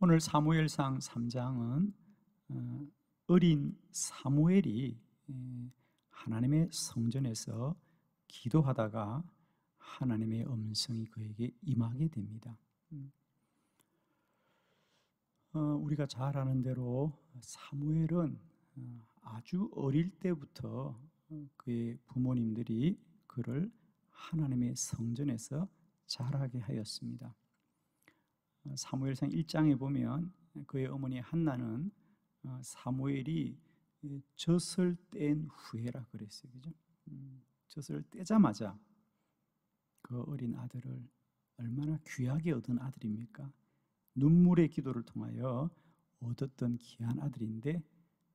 오늘 사무엘상 3장은 어린 사무엘이 하나님의 성전에서 기도하다가 하나님의 음성이 그에게 임하게 됩니다. 우리가 잘 아는 대로 사무엘은 아주 어릴 때부터 그의 부모님들이 그를 하나님의 성전에서 자라게 하였습니다. 사무엘상 1장에 보면 그의 어머니 한나는 사무엘이 젖을 뗀 후에라 그랬어요. 그죠? 젖을 떼자마자 그 어린 아들을 얼마나 귀하게 얻은 아들입니까? 눈물의 기도를 통하여 얻었던 귀한 아들인데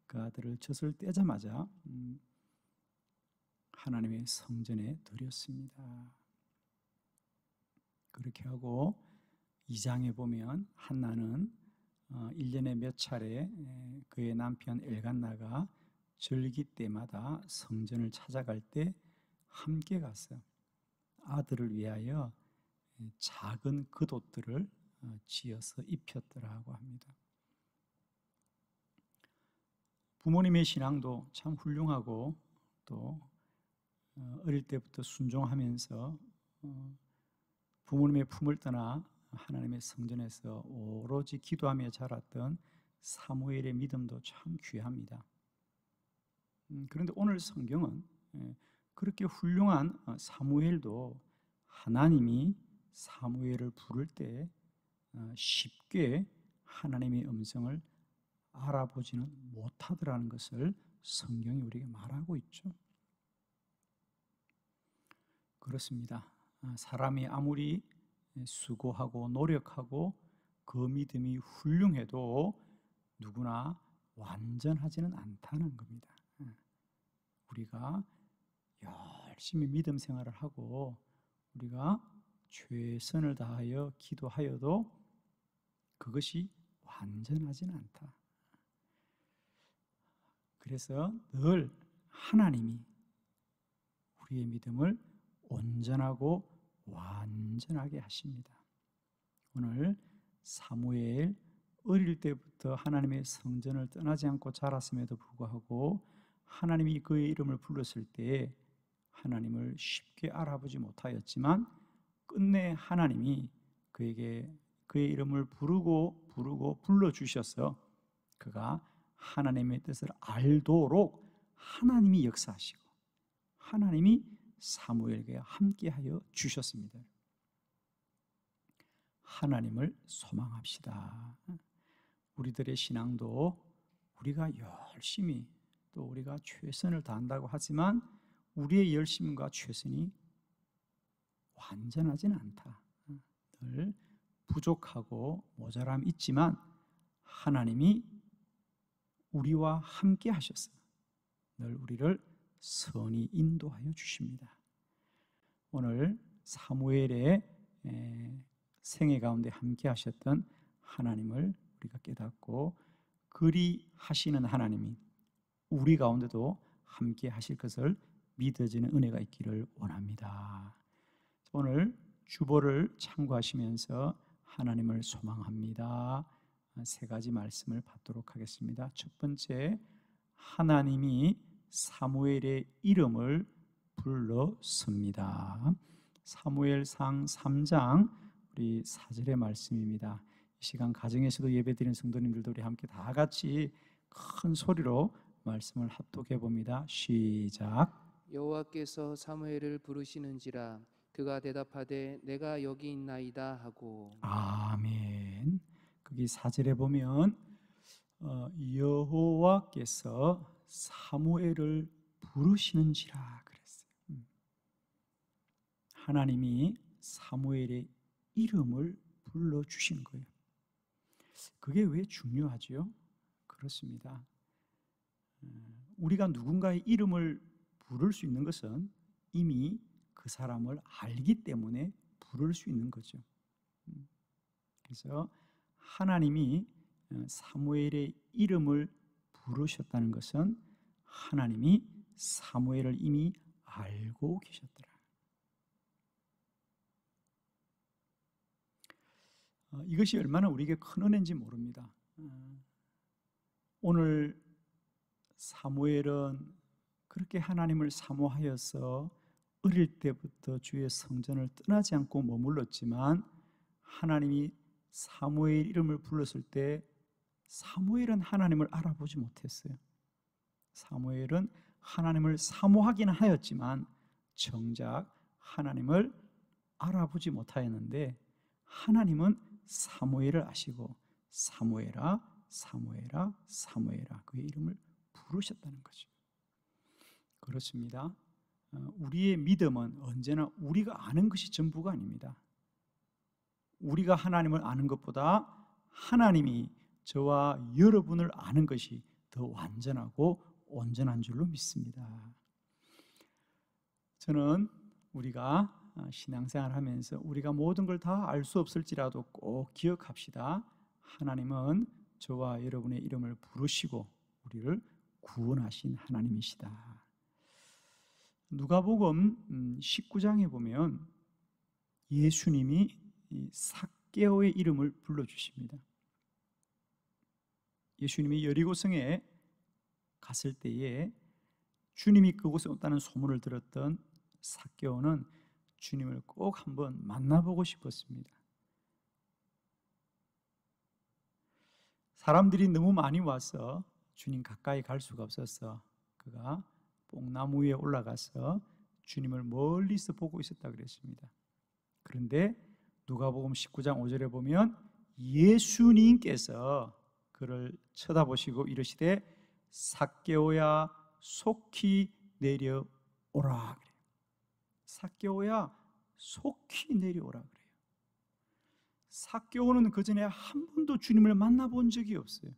그 아들을 젖을 떼자마자 하나님의 성전에 드렸습니다. 그렇게 하고 2장에 보면 한나는 1년에 몇 차례 그의 남편 엘간나가 절기 때마다 성전을 찾아갈 때 함께 가서 아들을 위하여 작은 겉옷들을 지어서 입혔더라고 합니다. 부모님의 신앙도 참 훌륭하고 또 어릴 때부터 순종하면서 부모님의 품을 떠나 하나님의 성전에서 오로지 기도하며 자랐던 사무엘의 믿음도 참 귀합니다. 그런데 오늘 성경은 그렇게 훌륭한 사무엘도 하나님이 사무엘을 부를 때 쉽게 하나님의 음성을 알아보지는 못하더라는 것을 성경이 우리에게 말하고 있죠. 그렇습니다. 사람이 아무리 수고하고 노력하고 그 믿음이 훌륭해도 누구나 완전하지는 않다는 겁니다. 우리가 열심히 믿음 생활을 하고 우리가 최선을 다하여 기도하여도 그것이 완전하지는 않다. 그래서 늘 하나님이 우리의 믿음을 온전하고 완전하게 하십니다. 오늘 사무엘 어릴 때부터 하나님의 성전을 떠나지 않고 자랐음에도 불구하고 하나님이 그의 이름을 불렀을 때 하나님을 쉽게 알아보지 못하였지만 끝내 하나님이 그에게 그의 이름을 부르고 불러주셔서 그가 하나님의 뜻을 알도록 하나님이 역사하시고 하나님이 사무엘에게 함께하여 주셨습니다. 하나님을 소망합시다. 우리들의 신앙도 우리가 열심히 또 우리가 최선을 다한다고 하지만 우리의 열심과 최선이 완전하지는 않다. 늘 부족하고 모자람이 있지만 하나님이 우리와 함께 하셔서 늘 우리를 선히 인도하여 주십니다. 오늘 사무엘의 생애 가운데 함께 하셨던 하나님을 우리가 깨닫고 그리 하시는 하나님이 우리 가운데도 함께 하실 것을 믿어지는 은혜가 있기를 원합니다. 오늘 주보를 참고하시면서 하나님을 소망합니다. 세 가지 말씀을 받도록 하겠습니다. 첫 번째, 하나님이 사무엘의 이름을 불렀습니다. 사무엘상 3장 우리 4절의 말씀입니다. 이 시간 가정에서도 예배드리는 성도님들도 우리 함께 다 같이 큰 소리로 말씀을 합독해 봅니다. 시작. 여호와께서 사무엘을 부르시는지라 그가 대답하되 내가 여기 있나이다 하고. 아멘. 거기 4절에 보면 여호와께서 사무엘을 부르시는지라 그랬어요. 하나님이 사무엘의 이름을 불러주신 거예요. 그게 왜 중요하죠? 그렇습니다. 우리가 누군가의 이름을 부를 수 있는 것은 이미 그 사람을 알기 때문에 부를 수 있는 거죠. 그래서 하나님이 사무엘의 이름을 부르셨다는 것은 하나님이 사무엘을 이미 알고 계셨더라. 이것이 얼마나 우리에게 큰 은혜인지 모릅니다. 오늘 사무엘은 그렇게 하나님을 사모하여서 어릴 때부터 주의 성전을 떠나지 않고 머물렀지만 하나님이 사무엘 이름을 불렀을 때 사무엘은 하나님을 알아보지 못했어요. 사무엘은 하나님을 사모하기는 하였지만 정작 하나님을 알아보지 못하였는데 하나님은 사무엘을 아시고 사무엘아 사무엘아 사무엘아 그의 이름을 부르셨다는 거죠. 그렇습니다. 우리의 믿음은 언제나 우리가 아는 것이 전부가 아닙니다. 우리가 하나님을 아는 것보다 하나님이 저와 여러분을 아는 것이 더 완전하고 온전한 줄로 믿습니다. 저는 우리가 신앙생활 하면서 우리가 모든 걸 다 알 수 없을지라도 꼭 기억합시다. 하나님은 저와 여러분의 이름을 부르시고 우리를 구원하신 하나님이시다. 누가복음 19장에 보면 예수님이 삭개오의 이름을 불러주십니다. 예수님이 여리고성에 갔을 때에 주님이 그곳에 왔다는 소문을 들었던 삭개오는 주님을 꼭 한번 만나보고 싶었습니다. 사람들이 너무 많이 와서 주님 가까이 갈 수가 없어서 그가 뽕나무 위에 올라가서 주님을 멀리서 보고 있었다 그랬습니다. 그런데 누가복음 19장 5절에 보면 예수님께서 그를 쳐다보시고 이르시되 삭개오야 속히 내려오라 그래요. 삭개오야 속히 내려오라 그래요. 삭개오는 그 전에 한 번도 주님을 만나본 적이 없어요.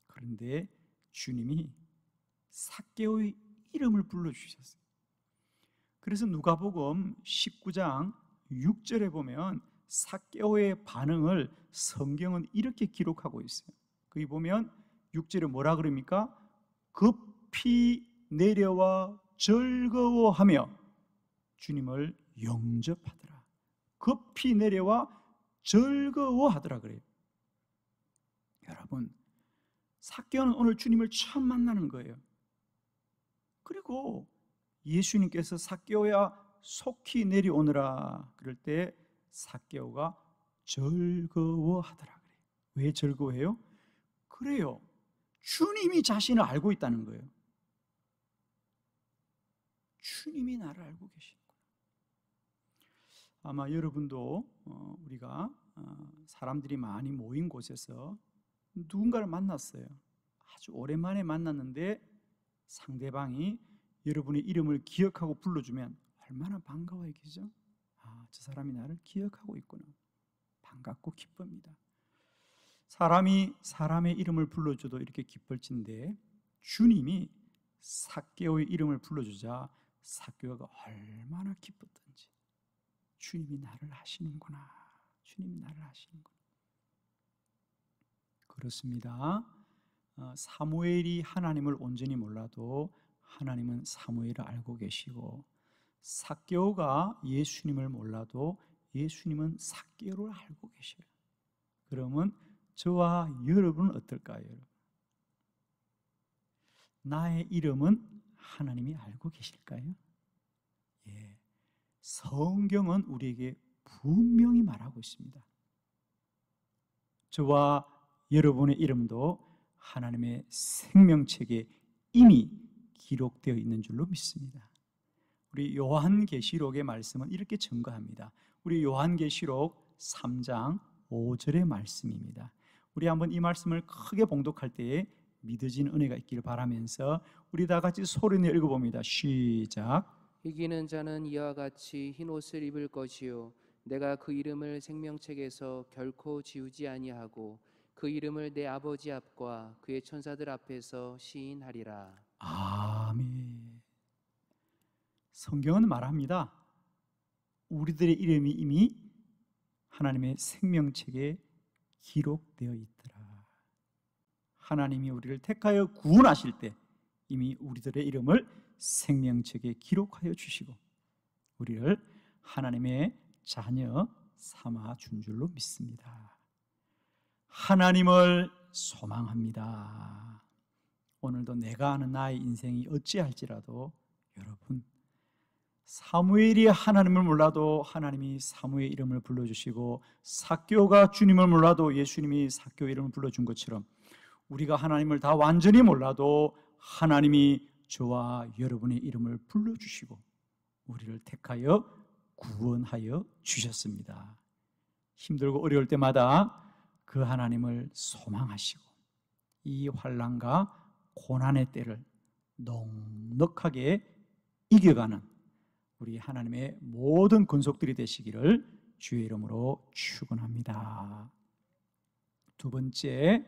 그런데 주님이 삭개오의 이름을 불러주셨어요. 그래서 누가복음 19장 6절에 보면 삭개오의 반응을 성경은 이렇게 기록하고 있어요. 거기 보면 6절에 뭐라 그럽니까? 급히 내려와 즐거워하며 주님을 영접하더라. 급히 내려와 즐거워하더라 그래요. 여러분, 삭개오는 오늘 주님을 처음 만나는 거예요. 그리고 예수님께서 삭개오야 속히 내려오너라 그럴 때 삭개오가 즐거워하더라 그래요. 왜 즐거워해요? 그래요. 주님이 자신을 알고 있다는 거예요. 주님이 나를 알고 계시구나. 아마 여러분도 우리가 사람들이 많이 모인 곳에서 누군가를 만났어요. 아주 오랜만에 만났는데 상대방이 여러분의 이름을 기억하고 불러주면 얼마나 반가워요, 그죠? 저 사람이 나를 기억하고 있구나. 반갑고 기쁩니다. 사람이 사람의 이름을 불러줘도 이렇게 기쁠진데 주님이 삭개오의 이름을 불러주자 삭개오가 얼마나 기뻤던지. 주님이 나를 아시는구나. 주님이 나를 아시는구나. 그렇습니다. 사무엘이 하나님을 온전히 몰라도 하나님은 사무엘을 알고 계시고 삭개오가 예수님을 몰라도 예수님은 삭개오를 알고 계셔요. 그러면 저와 여러분은 어떨까요? 나의 이름은 하나님이 알고 계실까요? 예. 성경은 우리에게 분명히 말하고 있습니다. 저와 여러분의 이름도 하나님의 생명책에 이미 기록되어 있는 줄로 믿습니다. 우리 요한계시록의 말씀은 이렇게 증거합니다. 우리 요한계시록 3장 5절의 말씀입니다. 우리 한번 이 말씀을 크게 봉독할 때에 믿어지는 은혜가 있기를 바라면서 우리 다 같이 소리내어 읽어봅니다. 시작. 이기는 자는 이와 같이 흰 옷을 입을 것이요 내가 그 이름을 생명책에서 결코 지우지 아니하고 그 이름을 내 아버지 앞과 그의 천사들 앞에서 시인하리라. 아멘. 성경은 말합니다. 우리들의 이름이 이미 하나님의 생명책에 기록되어 있더라. 하나님이 우리를 택하여 구원하실 때 이미 우리들의 이름을 생명책에 기록하여 주시고 우리를 하나님의 자녀, 삼아 준 줄로 믿습니다. 하나님을 소망합니다. 오늘도 내가 아는 나의 인생이 어찌할지라도 여러분, 사무엘이 하나님을 몰라도 하나님이 사무의 이름을 불러주시고 삭개오가 주님을 몰라도 예수님이 삭개오의 이름을 불러준 것처럼 우리가 하나님을 다 완전히 몰라도 하나님이 저와 여러분의 이름을 불러주시고 우리를 택하여 구원하여 주셨습니다. 힘들고 어려울 때마다 그 하나님을 소망하시고 이 환난과 고난의 때를 넉넉하게 이겨가는 우리 하나님의 모든 권속들이 되시기를 주의 이름으로 축원합니다. 두 번째,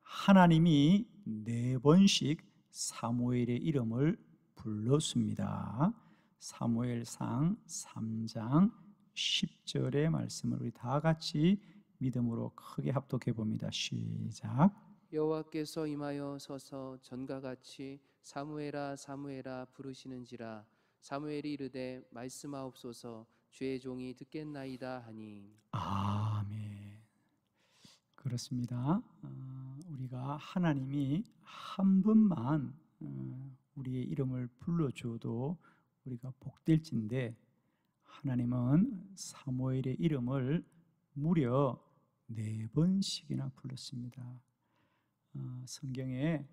하나님이 4번씩 사무엘의 이름을 불렀습니다. 사무엘상 3장 10절의 말씀을 우리 다 같이 믿음으로 크게 합독해 봅니다. 시작. 여호와께서 임하여 서서 전과 같이 사무엘아 사무엘아 부르시는지라 사무엘이 이르되 말씀하옵소서 주의 종이 듣겠나이다 하니. 아멘. 그렇습니다. 우리가 하나님이 한 번만 우리의 이름을 불러줘도 우리가 복될진데 하나님은 사무엘의 이름을 무려 4번씩이나 불렀습니다. 성경에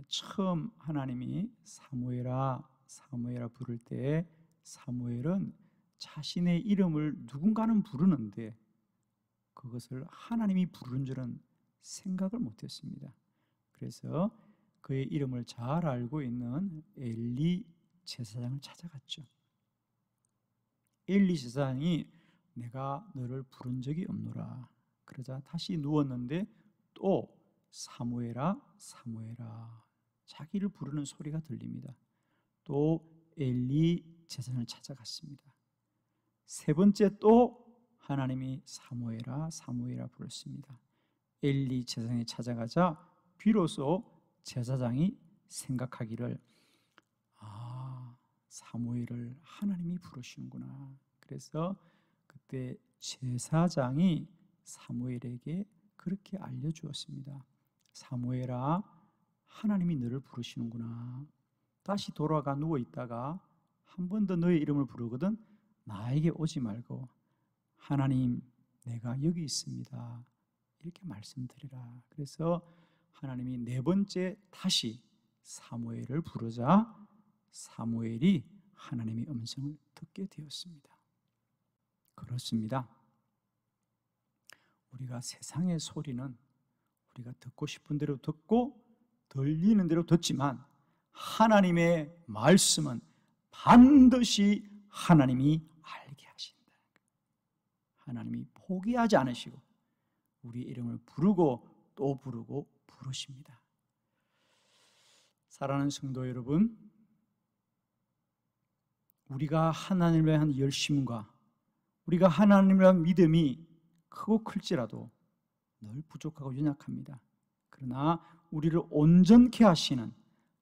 처음 하나님이 사무엘아 사무엘아 부를 때 사무엘은 자신의 이름을 누군가는 부르는데 그것을 하나님이 부르는 줄은 생각을 못했습니다. 그래서 그의 이름을 잘 알고 있는 엘리 제사장을 찾아갔죠. 엘리 제사장이 내가 너를 부른 적이 없노라. 그러자 다시 누웠는데 또 사무엘아 사무엘아 자기를 부르는 소리가 들립니다. 또 엘리 제사장을 찾아갔습니다. 세 번째 또 하나님이 사무엘아 사무엘아 불렀습니다. 엘리 제사장이 찾아가자 비로소 제사장이 생각하기를 사무엘을 하나님이 부르시는구나. 그래서 그때 제사장이 사무엘에게 그렇게 알려주었습니다. 사무엘아 하나님이 너를 부르시는구나. 다시 돌아가 누워있다가 한 번 더 너의 이름을 부르거든 나에게 오지 말고 하나님 내가 여기 있습니다 이렇게 말씀드리라. 그래서 하나님이 4번째 다시 사무엘을 부르자 사무엘이 하나님의 음성을 듣게 되었습니다. 그렇습니다. 우리가 세상의 소리는 우리가 듣고 싶은 대로 듣고 들리는 대로 듣지만 하나님의 말씀은 반드시 하나님이 알게 하신다. 하나님이 포기하지 않으시고 우리 이름을 부르고 또 부르고 부르십니다. 사랑하는 성도 여러분, 우리가 하나님을 위한 열심과 우리가 하나님을 위한 믿음이 크고 클지라도 늘 부족하고 연약합니다. 그러나 우리를 온전케 하시는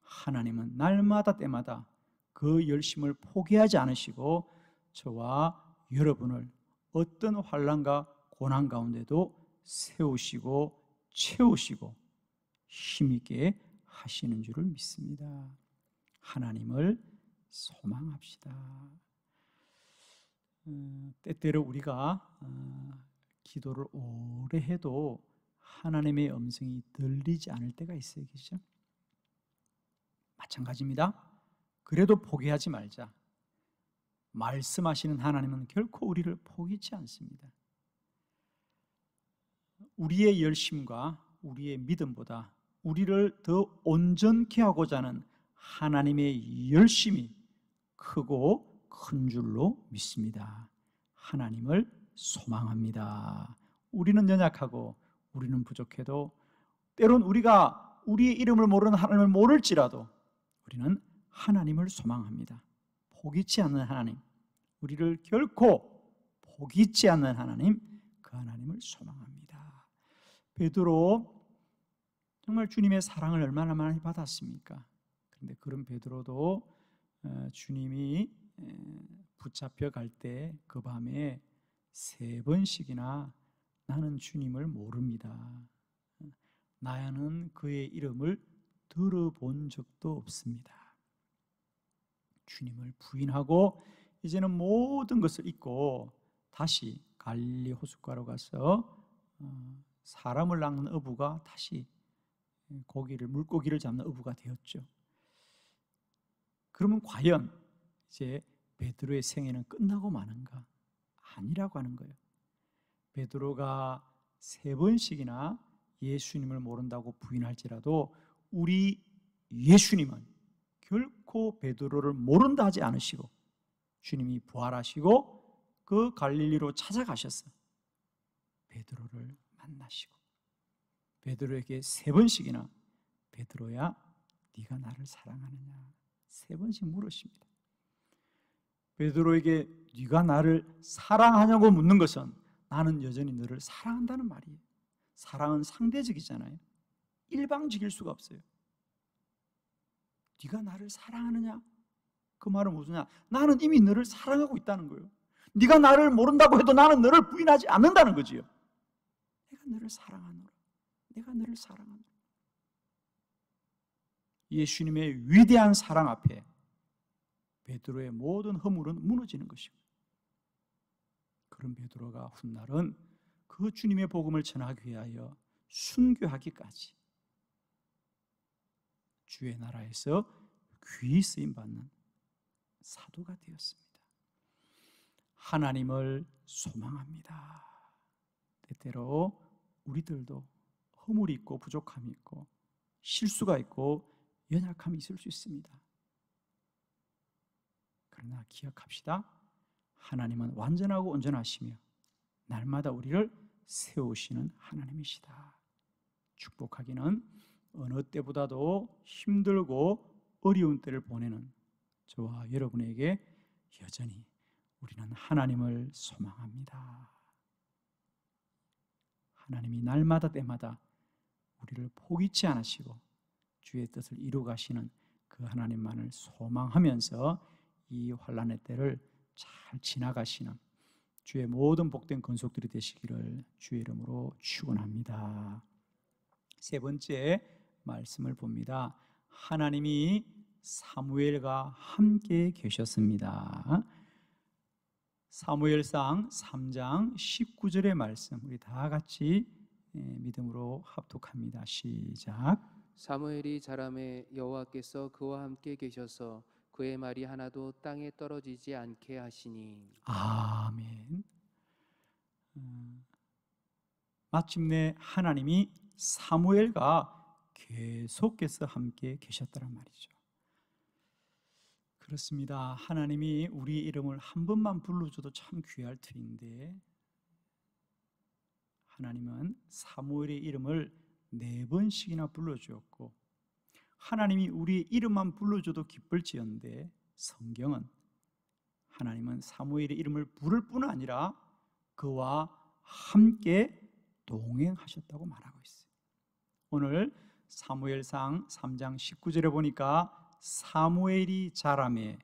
하나님은 날마다 때마다 그 열심을 포기하지 않으시고 저와 여러분을 어떤 환난과 고난 가운데도 세우시고 채우시고 힘있게 하시는 줄을 믿습니다. 하나님을 소망합시다. 때때로 우리가 기도를 오래 해도 하나님의 음성이 들리지 않을 때가 있어요. 그렇죠? 마찬가지입니다. 그래도 포기하지 말자. 말씀하시는 하나님은 결코 우리를 포기치 않습니다. 우리의 열심과 우리의 믿음보다 우리를 더 온전케 하고자 하는 하나님의 열심이 크고 큰 줄로 믿습니다. 하나님을 소망합니다. 우리는 연약하고 우리는 부족해도 때론 우리가 우리의 이름을 모르는 하나님을 모를지라도 우리는 하나님을 소망합니다. 포기치 않는 하나님, 우리를 결코 포기치 않는 하나님, 그 하나님을 소망합니다. 베드로 정말 주님의 사랑을 얼마나 많이 받았습니까? 그런데 그런 베드로도 주님이 붙잡혀 갈 때 그 밤에 3번씩이나 나는 주님을 모릅니다. 나는 그의 이름을 들어본 적도 없습니다. 주님을 부인하고 이제는 모든 것을 잊고 다시 갈릴리 호숫가로 가서 사람을 낚는 어부가 다시 물고기를 잡는 어부가 되었죠. 그러면 과연 이제 베드로의 생애는 끝나고 마는가? 아니라고 하는 거예요. 베드로가 3번씩이나 예수님을 모른다고 부인할지라도 우리 예수님은 결코 베드로를 모른다 하지 않으시고 주님이 부활하시고 그 갈릴리로 찾아가셔서 베드로를 만나시고 베드로에게 3번씩이나 베드로야 네가 나를 사랑하느냐 3번씩 물으십니다. 베드로에게 네가 나를 사랑하냐고 묻는 것은 나는 여전히 너를 사랑한다는 말이에요. 사랑은 상대적이잖아요. 일방적일 수가 없어요. 네가 나를 사랑하느냐? 그 말은 무엇이냐? 나는 이미 너를 사랑하고 있다는 거예요. 네가 나를 모른다고 해도 나는 너를 부인하지 않는다는 거지요. 내가 너를 사랑하노라. 내가 너를 사랑하노라. 예수님의 위대한 사랑 앞에 베드로의 모든 허물은 무너지는 것이고 그런 베드로가 훗날은 그 주님의 복음을 전하기 위하여 순교하기까지 주의 나라에서 귀히 쓰임받는 사도가 되었습니다. 하나님을 소망합니다. 때때로 우리들도 허물이 있고 부족함이 있고 실수가 있고 연약함이 있을 수 있습니다. 그러나 기억합시다. 하나님은 완전하고 온전하시며 날마다 우리를 세우시는 하나님이시다. 축복하기는 어느 때보다도 힘들고 어려운 때를 보내는 저와 여러분에게 여전히 우리는 하나님을 소망합니다. 하나님이 날마다 때마다 우리를 포기치 않으시고 주의 뜻을 이루어 가시는 그 하나님만을 소망하면서 이 환난의 때를 잘 지나가시는 주의 모든 복된 건속들이 되시기를 주의 이름으로 축원합니다. 3번째 말씀을 봅니다. 하나님이 사무엘과 함께 계셨습니다. 사무엘상 3장 19절의 말씀 우리 다 같이 믿음으로 합독합니다. 시작. 사무엘이 자라매 여호와께서 그와 함께 계셔서 그의 말이 하나도 땅에 떨어지지 않게 하시니. 아멘. 마침내 하나님이 사무엘과 계속해서 함께 계셨다는 말이죠. 그렇습니다. 하나님이 우리 이름을 한 번만 불러줘도 참 귀할 터인데 하나님은 사무엘의 이름을 4번씩이나 불러주었고 하나님이 우리의 이름만 불러줘도 기쁠지언데 성경은 하나님은 사무엘의 이름을 부를 뿐 아니라 그와 함께 동행하셨다고 말하고 있어요. 오늘 사무엘상 3장 19절에 보니까 사무엘이 자라매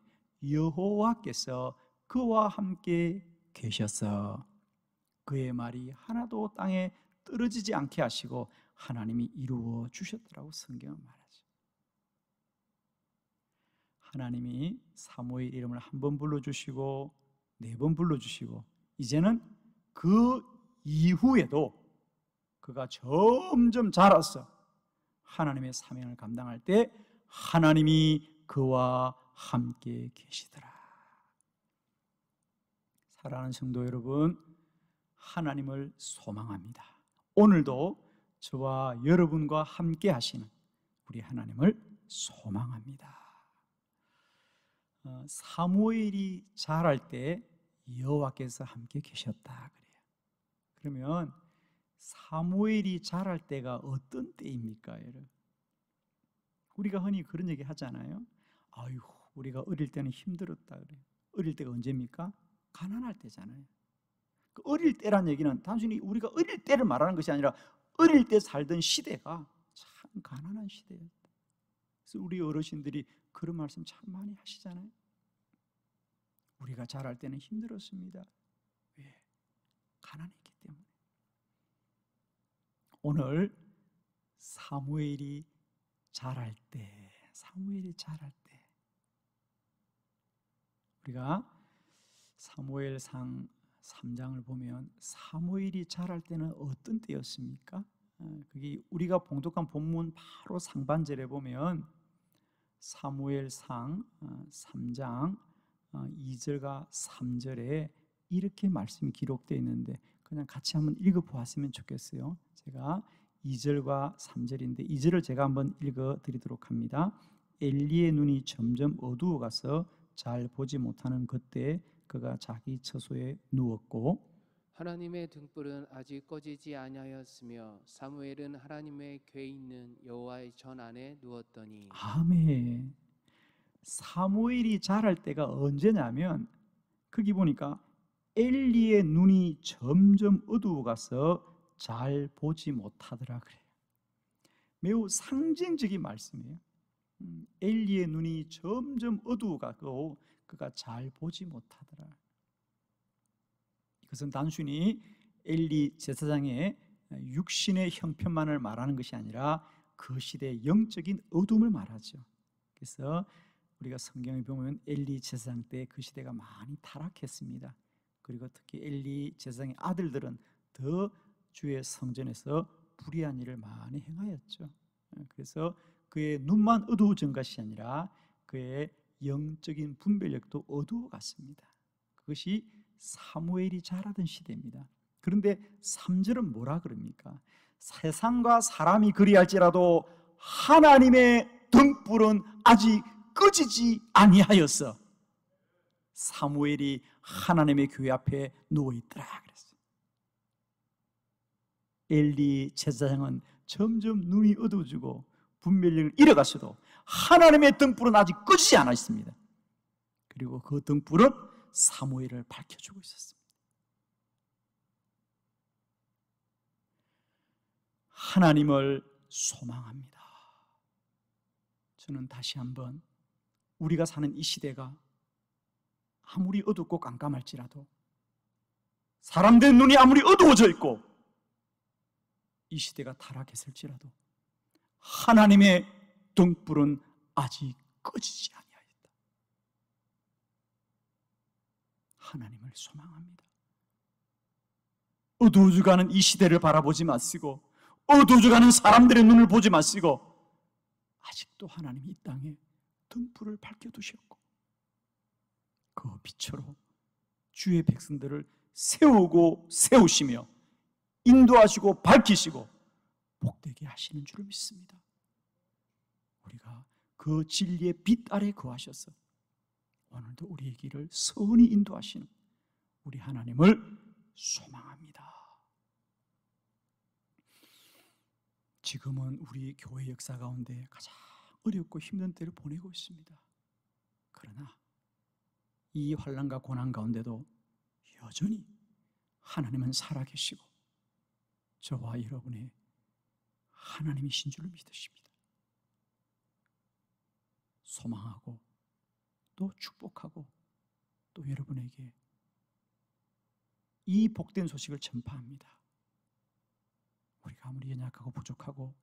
여호와께서 그와 함께 계셔서 그의 말이 하나도 땅에 떨어지지 않게 하시고 하나님이 이루어 주셨더라고 성경은 말하죠. 하나님이 사무엘 이름을 한 번 불러주시고 4번 불러주시고 이제는 그 이후에도 그가 점점 자라서 하나님의 사명을 감당할 때 하나님이 그와 함께 계시더라. 사랑하는 성도 여러분, 하나님을 소망합니다. 오늘도 저와 여러분과 함께 하시는 우리 하나님을 소망합니다. 사무엘이 자랄 때 여호와께서 함께 계셨다 그래요. 그러면 사무엘이 자랄 때가 어떤 때입니까, 여러분? 우리가 흔히 그런 얘기 하잖아요. 아유, 우리가 어릴 때는 힘들었다 그래요. 어릴 때가 언제입니까? 가난할 때잖아요. 그 어릴 때란 얘기는 단순히 우리가 어릴 때를 말하는 것이 아니라 어릴 때 살던 시대가 참 가난한 시대였다. 그래서 우리 어르신들이 그런 말씀 참 많이 하시잖아요. 우리가 자랄 때는 힘들었습니다. 왜? 가난했기 때문에. 오늘 사무엘이 자랄 때, 우리가 사무엘상 3장을 보면 사무엘이 자랄 때는 어떤 때였습니까? 그게 우리가 봉독한 본문 바로 상반절에 보면 사무엘상 3장 2절과 3절에 이렇게 말씀이 기록되어 있는데 그냥 같이 한번 읽어보았으면 좋겠어요. 제가 2절과 3절인데 2절을 제가 한번 읽어드리도록 합니다. 엘리의 눈이 점점 어두워가서 잘 보지 못하는 그때 그가 자기 처소에 누웠고 하나님의 등불은 아직 꺼지지 아니하였으며 사무엘은 하나님의 궤 있는 여호와의 전 안에 누웠더니. 아멘. 사무엘이 자랄 때가 언제냐면 거기 보니까 엘리의 눈이 점점 어두워가서 잘 보지 못하더라 그래요. 매우 상징적인 말씀이에요. 엘리의 눈이 점점 어두워가고 그가 잘 보지 못하더라. 이것은 단순히 엘리 제사장의 육신의 형편만을 말하는 것이 아니라 그 시대의 영적인 어둠을 말하죠. 그래서 우리가 성경에 보면 엘리 제사장 때 그 시대가 많이 타락했습니다. 그리고 특히 엘리 제사장의 아들들은 더 주의 성전에서 불의한 일을 많이 행하였죠. 그래서 그의 눈만 어두워진 것이 아니라 그의 영적인 분별력도 어두워갔습니다. 그것이 사무엘이 자라던 시대입니다. 그런데 3절은 뭐라 그럽니까? 세상과 사람이 그리할지라도 하나님의 등불은 아직 꺼지지 아니하였어. 사무엘이 하나님의 교회 앞에 누워있더라 그랬어요. 엘리 제사장은 점점 눈이 어두워지고 분별력을 잃어갔어도 하나님의 등불은 아직 꺼지지 않았습니다. 그리고 그 등불은 사무엘을 밝혀주고 있었습니다. 하나님을 소망합니다. 저는 다시 한번 우리가 사는 이 시대가 아무리 어둡고 깜깜할지라도 사람들의 눈이 아무리 어두워져 있고 이 시대가 타락했을지라도 하나님의 등불은 아직 꺼지지 아니하였다. 하나님을 소망합니다. 어두워져가는 이 시대를 바라보지 마시고 어두워져가는 사람들의 눈을 보지 마시고 아직도 하나님이 이 땅에 등불을 밝혀두셨고 그 빛으로 주의 백성들을 세우고 세우시며 인도하시고 밝히시고 복되게 하시는 줄을 믿습니다. 우리가 그 진리의 빛 아래 거하셔서 오늘도 우리의 길을 선히 인도하시는 우리 하나님을 소망합니다. 지금은 우리 교회 역사 가운데 가장 어렵고 힘든 때를 보내고 있습니다. 그러나 이 환난과 고난 가운데도 여전히 하나님은 살아계시고 저와 여러분의 하나님이신 줄을 믿으십니다. 소망하고 또 축복하고 또 여러분에게 이 복된 소식을 전파합니다. 우리가 아무리 연약하고 부족하고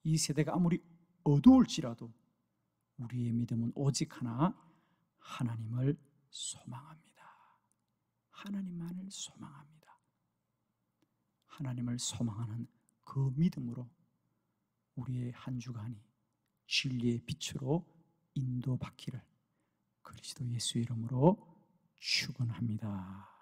이 세대가 아무리 어두울지라도 우리의 믿음은 오직 하나, 하나님을 소망합니다. 하나님만을 소망합니다. 하나님을 소망하는 그 믿음으로 우리의 한 주간이 진리의 빛으로 인도받기를 그리스도 예수의 이름으로 축원합니다.